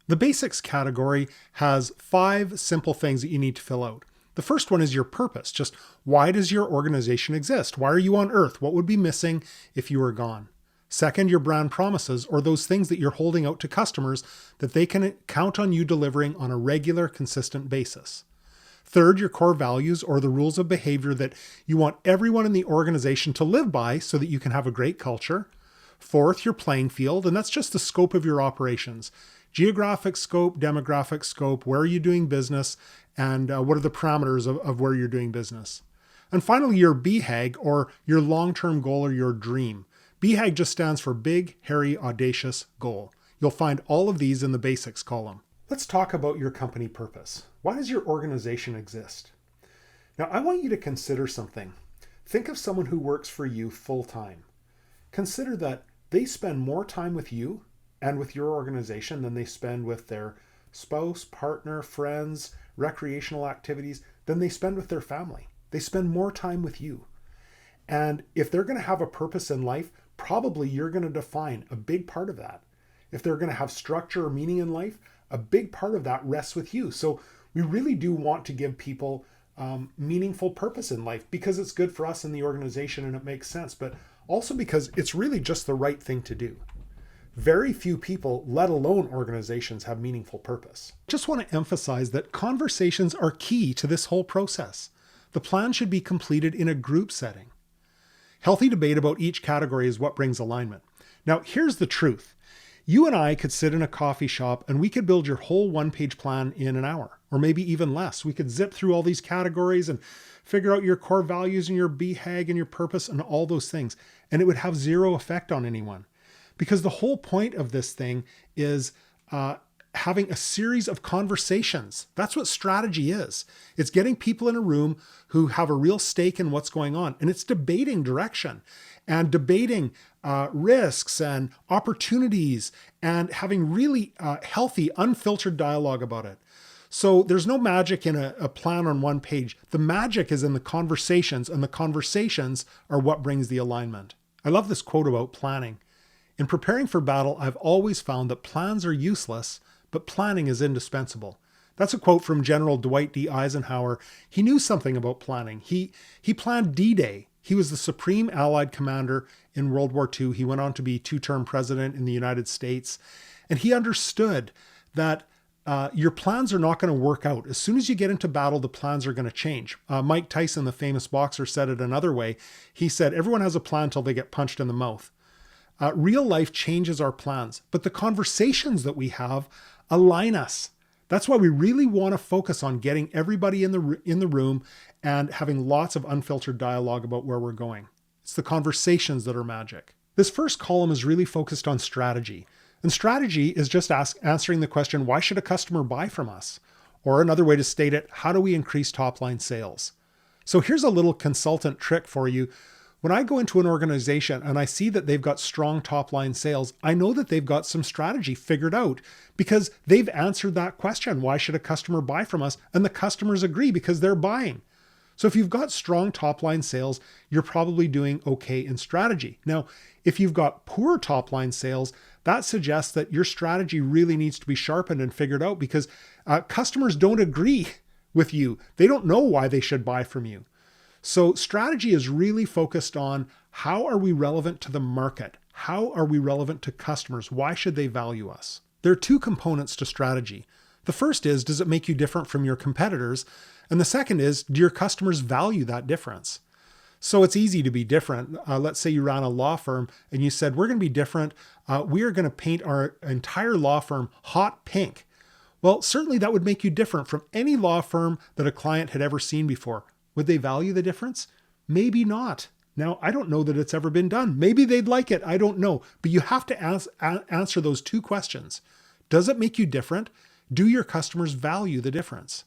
The basics category has 5 simple things that you need to fill out. The first one is your purpose. Just why does your organization exist? Why are you on earth? What would be missing if you were gone? Second, your brand promises, or those things that you're holding out to customers that they can count on you delivering on a regular, consistent basis. Third, your core values, or the rules of behavior that you want everyone in the organization to live by so that you can have a great culture. Fourth, your playing field, and that's just the scope of your operations. Geographic scope, demographic scope, where are you doing business, and what are the parameters of where you're doing business. And finally, your BHAG, or your long-term goal or your dream. BHAG just stands for Big, Hairy, Audacious Goal. You'll find all of these in the basics column. Let's talk about your company purpose. Why does your organization exist? Now, I want you to consider something. Think of someone who works for you full-time. Consider that they spend more time with you and with your organization than they spend with their spouse, partner, friends, recreational activities, than they spend with their family. They spend more time with you. And if they're going to have a purpose in life, probably you're going to define a big part of that. If they're going to have structure or meaning in life, a big part of that rests with you. So we really do want to give people meaningful purpose in life because it's good for us in the organization and it makes sense, but also because it's really just the right thing to do. Very few people, let alone organizations, have meaningful purpose. Just want to emphasize that conversations are key to this whole process. The plan should be completed in a group setting. Healthy debate about each category is what brings alignment. Now, here's the truth. You and I could sit in a coffee shop and we could build your whole one-page plan in an hour, or maybe even less. We could zip through all these categories and figure out your core values and your BHAG and your purpose and all those things, and it would have zero effect on anyone. Because the whole point of this thing is having a series of conversations. That's what strategy is. It's getting people in a room who have a real stake in what's going on. And it's debating direction and debating risks and opportunities and having really healthy, unfiltered dialogue about it. So there's no magic in a plan on one page. The magic is in the conversations, and the conversations are what brings the alignment. I love this quote about planning. In preparing for battle, I've always found that plans are useless, but planning is indispensable. That's a quote from General Dwight D. Eisenhower. He knew something about planning. He planned D-Day. He was the supreme Allied commander in World War II. He went on to be 2-term president in the United States. And he understood that your plans are not going to work out. As soon as you get into battle, the plans are going to change. Mike Tyson, the famous boxer, said it another way. He said, everyone has a plan until they get punched in the mouth. Real life changes our plans, but the conversations that we have align us. That's why we really want to focus on getting everybody in the room and having lots of unfiltered dialogue about where we're going. It's the conversations that are magic. This first column is really focused on strategy. And strategy is just answering the question, why should a customer buy from us? Or another way to state it, how do we increase top-line sales? So here's a little consultant trick for you. When I go into an organization and I see that they've got strong top-line sales, I know that they've got some strategy figured out because they've answered that question. Why should a customer buy from us? And the customers agree because they're buying. So if you've got strong top-line sales, you're probably doing okay in strategy. Now, if you've got poor top-line sales, that suggests that your strategy really needs to be sharpened and figured out because customers don't agree with you. They don't know why they should buy from you. So strategy is really focused on how are we relevant to the market? How are we relevant to customers? Why should they value us? There are 2 components to strategy. The first is, does it make you different from your competitors? And the second is, do your customers value that difference? So it's easy to be different. Let's say you ran a law firm and you said, we're going to be different. We are going to paint our entire law firm hot pink. Well, certainly that would make you different from any law firm that a client had ever seen before. Would they value the difference? Maybe not. Now, I don't know that it's ever been done. Maybe they'd like it. I don't know. But you have to answer those 2 questions. Does it make you different? Do your customers value the difference?